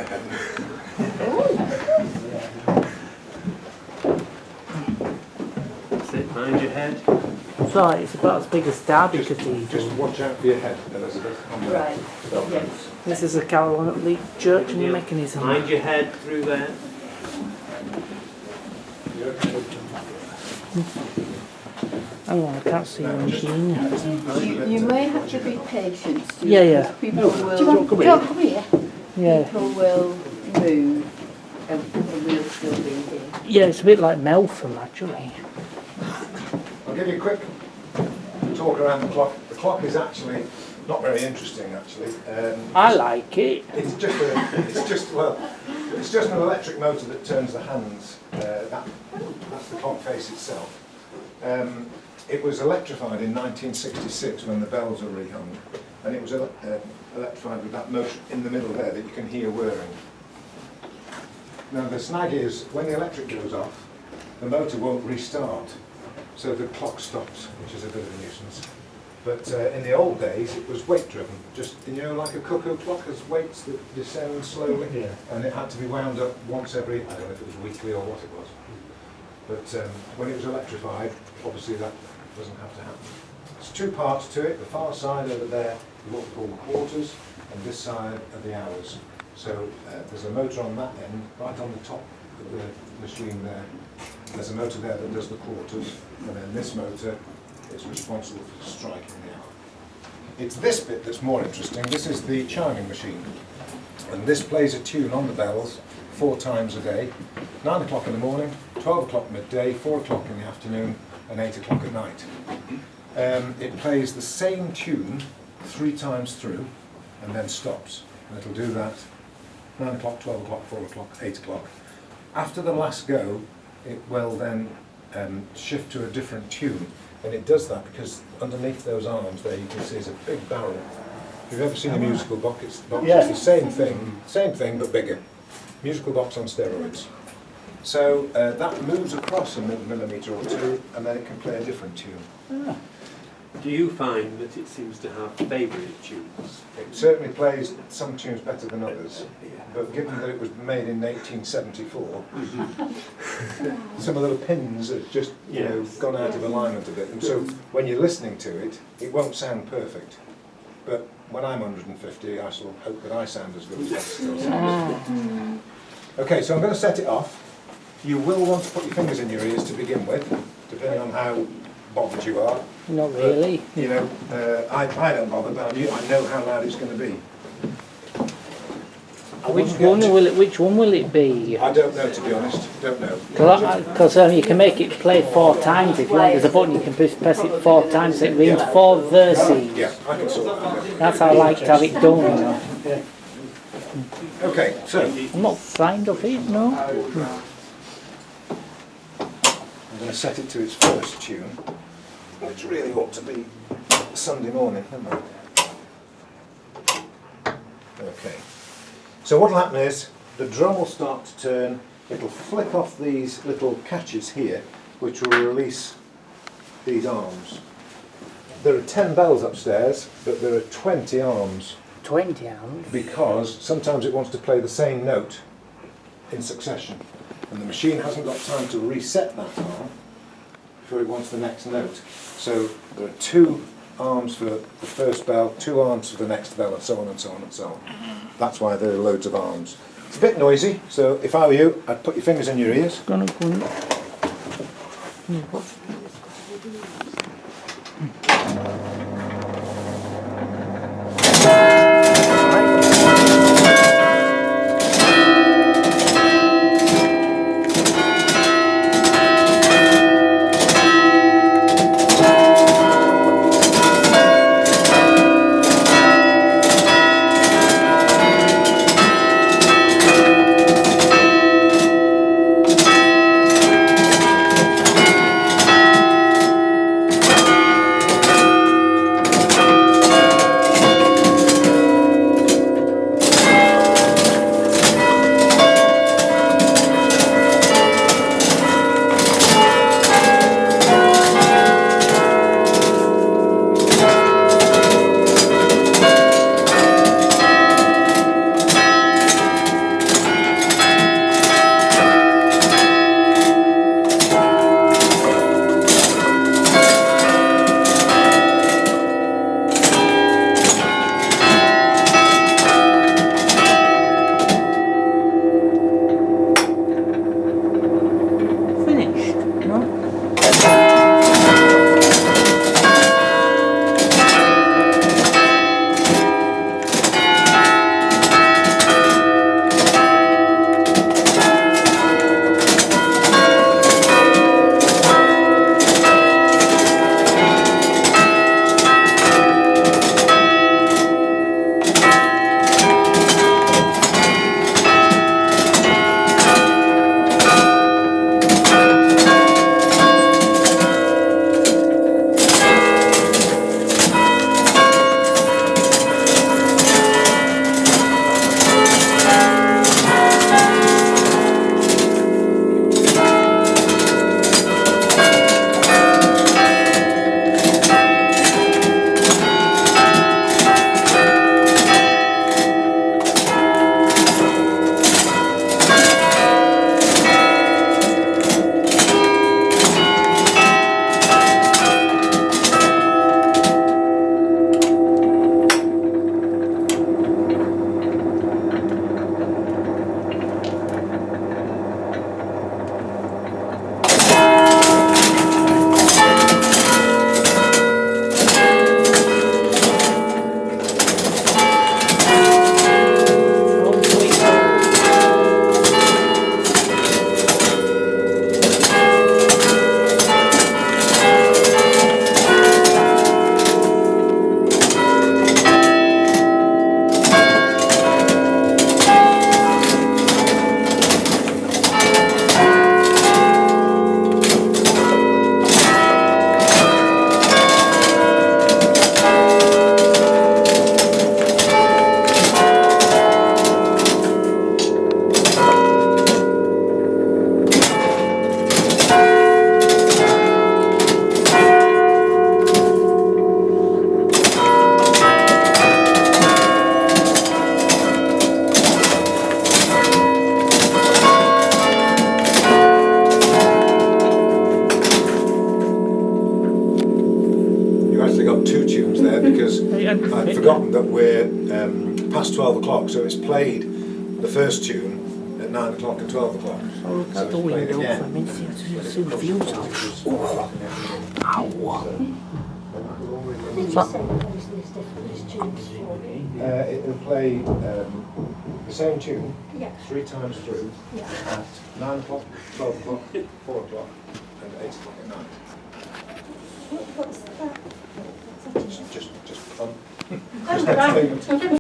the head. Sit behind your head. Sorry, it's about as big as Derby Just Cathedral. watch out for your head, Elizabeth. On the Right. belt Yes. loads. This is a carillon at Leek Church and mechanism. Behind your head through there. You okay? Hang on, I can't see your machine. You may have to be patient, Stuart, Yeah, yeah. because people will... Do you want to come here? Yeah. People will move and we'll still be here. Yeah, it's a bit like Meltham actually. I'll give you a quick talk around the clock. The clock is actually not very interesting, actually. I like it. It's just an electric motor that turns the hands. That's the clock face itself. It was electrified in 1966 when the bells were rehung, and it was electrified with that motor in the middle there that you can hear whirring. Now the snag is, when the electric goes off, the motor won't restart, so the clock stops, which is a bit of a nuisance. But in the old days, it was weight driven, just, you know, like a cuckoo clock, has weights that descend slowly, and it had to be wound up once every, I don't know if it was weekly or what it was. But when it was electrified, obviously that doesn't have to happen. There's two parts to it. The far side over there is what we call the quarters, and this side are the hours. So there's a motor on that end, right on the top of the machine there. There's a motor there that does the quarters, and then this motor is responsible for striking the hour. It's this bit that's more interesting. This is the chiming machine, and this plays a tune on the bells 4 times a day: 9 o'clock in the morning, 12 o'clock midday, 4 o'clock in the afternoon, and 8 o'clock at night. It plays the same tune 3 times through, and then stops. And it'll do that 9 o'clock, 12 o'clock, 4 o'clock, 8 o'clock. After the last go, it will then shift to a different tune. And it does that because underneath those arms there you can see is a big barrel. If you've ever seen a musical box, it's the same thing but bigger. Musical box on steroids. So that moves across a millimetre or two, and then it can play a different tune. Do you find that it seems to have favourite tunes? It certainly plays some tunes better than others, but given that it was made in 1874, some of the pins have just gone out of alignment a bit, and so when you're listening to it, it won't sound perfect. But when I'm 150, I shall hope that I sound as good as that still sounds. Okay, so I'm going to set it off. You will want to put your fingers in your ears to begin with, depending on how bothered you are. Not really. But, you know, I don't bother, but I know how loud it's going to be. Which one will it be? I don't know, to be honest. Don't know. Because you can make it play 4 times if you want. There's a button you can press it 4 times. So it rings 4 verses. Yeah, I can sort that out. That's how I like to have it done. You know. Okay, so I'm not signed up it, no. I'm going to set it to its first tune, which really ought to be Sunday morning, isn't it? Okay. So what will happen is the drum will start to turn. It'll flick off these little catches here, which will release these arms. There are 10 bells upstairs, but there are 20 arms. 20 arms? Because sometimes it wants to play the same note in succession, and the machine hasn't got time to reset that arm before it wants the next note. So there are 2 arms for the first bell, 2 arms for the next bell, and so on and so on and so on. That's why there are loads of arms. It's a bit noisy, so if I were you, I'd put your fingers in your ears. Gonna go in. o'clock, so it's played the first tune at 9 o'clock and 12 o'clock. Oh, look So at the it's played window again. for a minute, see the views out. It'll play the same tune Yeah. 3 times through Yeah. at 9 o'clock, 12 o'clock, 4 o'clock and 8 o'clock at night. What's that? Just fun. Oh, right.